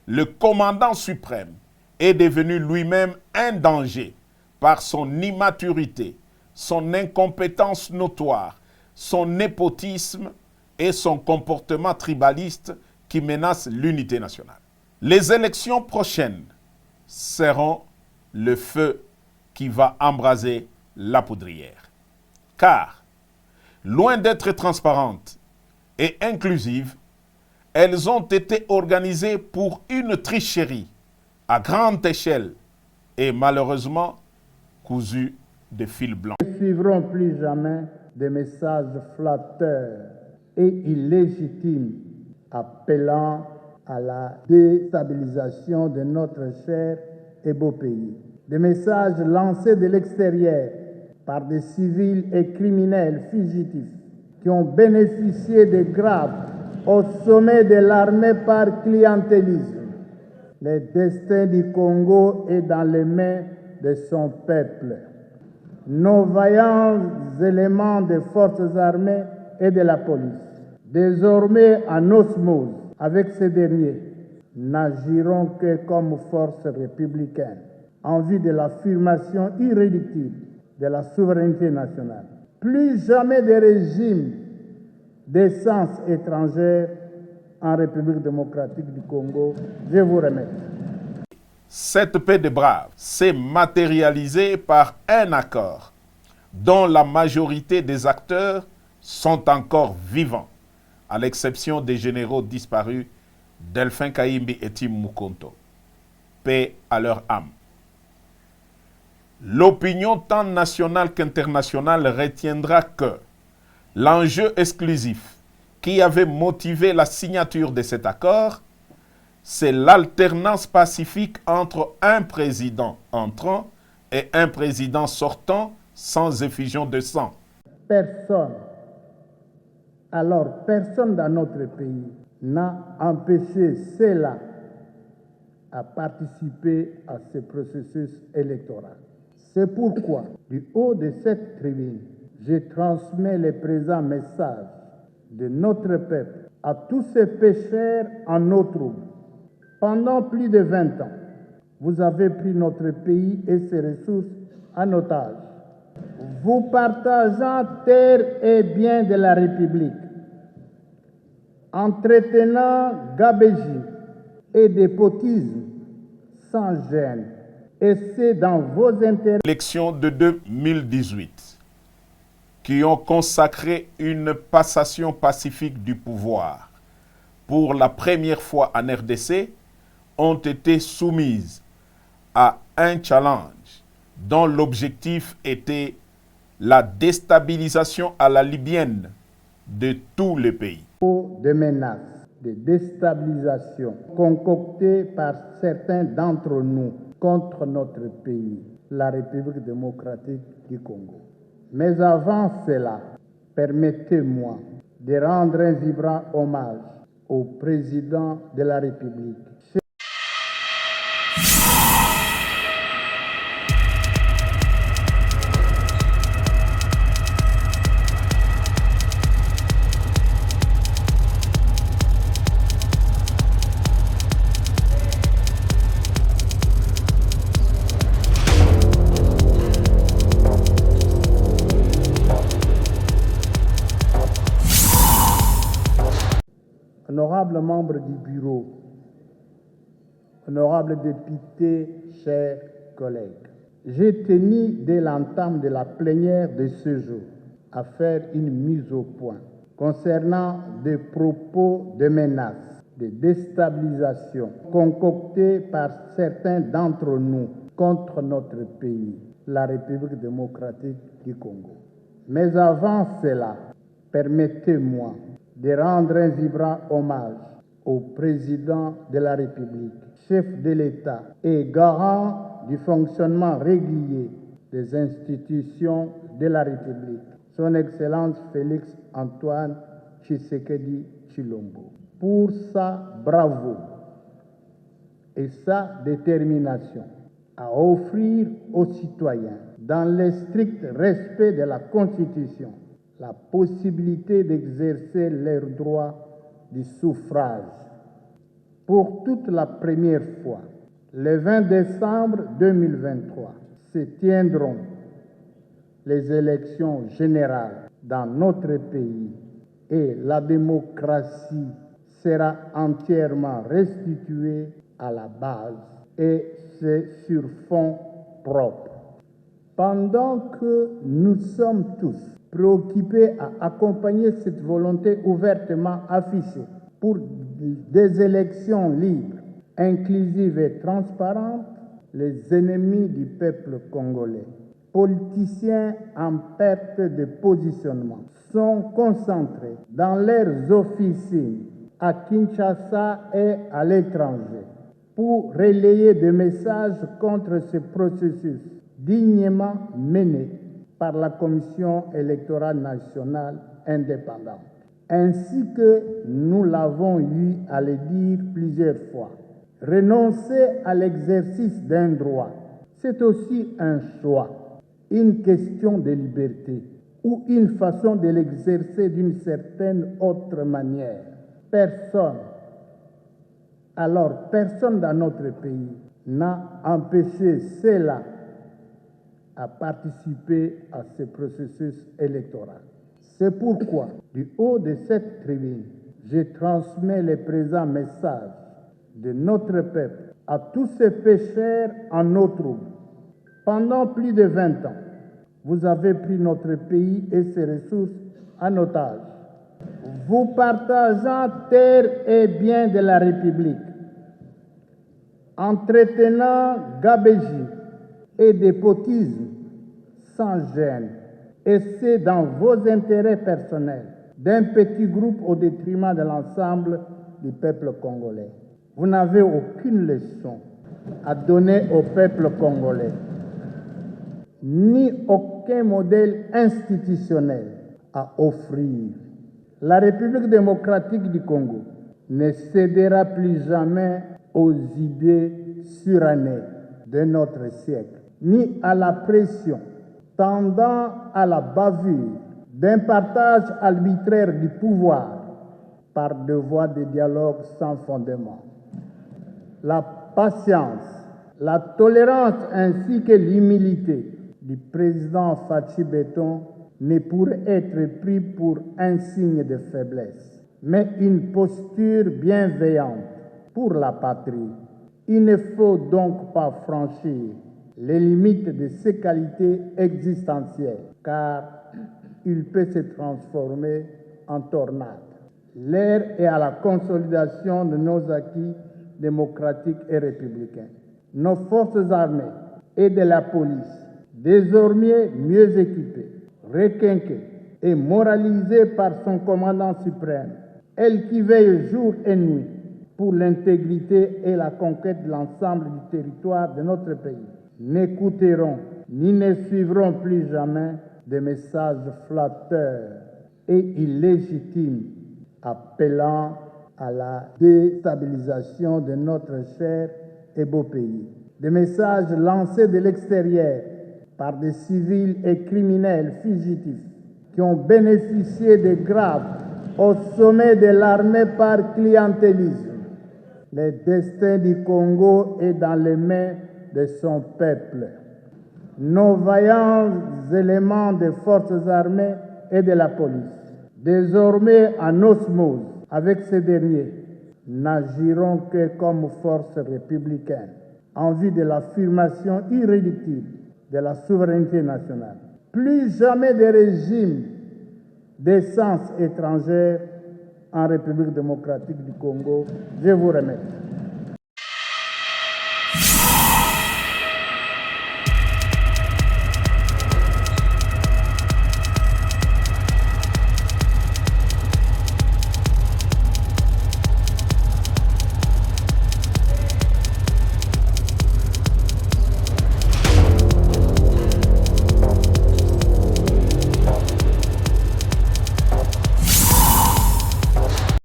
le commandant suprême est devenu lui-même un danger par son immaturité, son incompétence notoire, son népotisme et son comportement tribaliste qui menace l'unité nationale. Les élections prochaines seront le feu qui va embraser la poudrière. Car, loin d'être transparentes et inclusives, elles ont été organisées pour une tricherie à grande échelle et malheureusement cousues de fil blanc. Nous ne suivrons plus jamais des messages flatteurs et illégitimes appelant à la déstabilisation de notre cher et beau pays. Des messages lancés de l'extérieur par des civils et criminels fugitifs qui ont bénéficié de grades au sommet de l'armée par clientélisme. Le destin du Congo est dans les mains de son peuple. Nos vaillants éléments des forces armées et de la police, désormais en osmose avec ces derniers, n'agiront que comme force républicaine en vue de l'affirmation irréductible de la souveraineté nationale. Plus jamais de régime d'essence étrangère en République démocratique du Congo. Je vous remercie. Cette paix des braves s'est matérialisée par un accord dont la majorité des acteurs sont encore vivants, à l'exception des généraux disparus Delphin Kayimbi et Tim Mukonto. Paix à leur âme. L'opinion tant nationale qu'internationale retiendra que l'enjeu exclusif qui avait motivé la signature de cet accord, c'est l'alternance pacifique entre un président entrant et un président sortant sans effusion de sang. Personne dans notre pays n'a empêché ceux-là à participer à ce processus électoral. C'est pourquoi, du haut de cette tribune, je transmets le présent message de notre peuple à tous ces pécheurs en eau trouble. Pendant plus de 20 ans, vous avez pris notre pays et ses ressources en otage, vous partageant terre et biens de la République, entretenant gabegie et dépotisme sans gêne, et c'est dans vos intérêts. Élections de 2018 qui ont consacré une passation pacifique du pouvoir pour la première fois en RDC ont été soumises à un challenge dont l'objectif était la déstabilisation à la libyenne de tous les pays. De menaces, de déstabilisation concoctées par certains d'entre nous contre notre pays, la République démocratique du Congo. Mais avant cela, permettez-moi de rendre un vibrant hommage au président de la République. Honorables membres du bureau, honorables députés, chers collègues, j'ai tenu dès l'entame de la plénière de ce jour à faire une mise au point concernant des propos de menaces, de déstabilisation concoctés par certains d'entre nous contre notre pays, la République démocratique du Congo. Mais avant cela, permettez-moi de rendre un vibrant hommage au président de la République, chef de l'État et garant du fonctionnement régulier des institutions de la République, son Excellence Félix Antoine Tshisekedi Tshilombo, pour sa bravoure et sa détermination à offrir aux citoyens, dans le strict respect de la Constitution, la possibilité d'exercer leur droit du suffrage Pour toute la première fois, le 20 décembre 2023, se tiendront les élections générales dans notre pays et la démocratie sera entièrement restituée à la base et c'est sur fond propre. Pendant que nous sommes tous préoccupés à accompagner cette volonté ouvertement affichée pour des élections libres, inclusives et transparentes, les ennemis du peuple congolais, politiciens en perte de positionnement, sont concentrés dans leurs officines à Kinshasa et à l'étranger pour relayer des messages contre ce processus dignement mené par la Commission électorale nationale indépendante. Ainsi que nous l'avons eu à le dire plusieurs fois, renoncer à l'exercice d'un droit, c'est aussi un choix, une question de liberté ou une façon de l'exercer d'une certaine autre manière. Personne dans notre pays n'a empêché cela à participer à ce processus électoral. C'est pourquoi, du haut de cette tribune, je transmets le présent message de notre peuple à tous ces pécheurs en eau trouble. Pendant plus de 20 ans, vous avez pris notre pays et ses ressources en otage, vous partageant terre et biens de la République, entretenant gabegie et despotisme sans gêne, et c'est dans vos intérêts personnels d'un petit groupe au détriment de l'ensemble du peuple congolais. Vous n'avez aucune leçon à donner au peuple congolais, ni aucun modèle institutionnel à offrir. La République démocratique du Congo ne cédera plus jamais aux idées surannées de notre siècle, ni à la pression tendant à la bavure d'un partage arbitraire du pouvoir par deux voies de dialogue sans fondement. La patience, la tolérance ainsi que l'humilité du président Fachi Beton ne pourrait être pris pour un signe de faiblesse, mais une posture bienveillante pour la patrie. Il ne faut donc pas franchir les limites de ses qualités existentielles, car il peut se transformer en tornade. L'heure est à la consolidation de nos acquis démocratiques et républicains. Nos forces armées et de la police, désormais mieux équipées, requinquées et moralisées par son commandant suprême, elle qui veille jour et nuit pour l'intégrité et la conquête de l'ensemble du territoire de notre pays, n'écouteront ni ne suivront plus jamais des messages flatteurs et illégitimes appelant à la déstabilisation de notre cher et beau pays. Des messages lancés de l'extérieur par des civils et criminels fugitifs qui ont bénéficié de grades au sommet de l'armée par clientélisme. Le destin du Congo est dans les mains de son peuple. Nos vaillants éléments des forces armées et de la police, désormais en osmose avec ces derniers, n'agiront que comme force républicaine en vue de l'affirmation irréductible de la souveraineté nationale. Plus jamais de régime d'essence étrangère en République démocratique du Congo. Je vous remercie.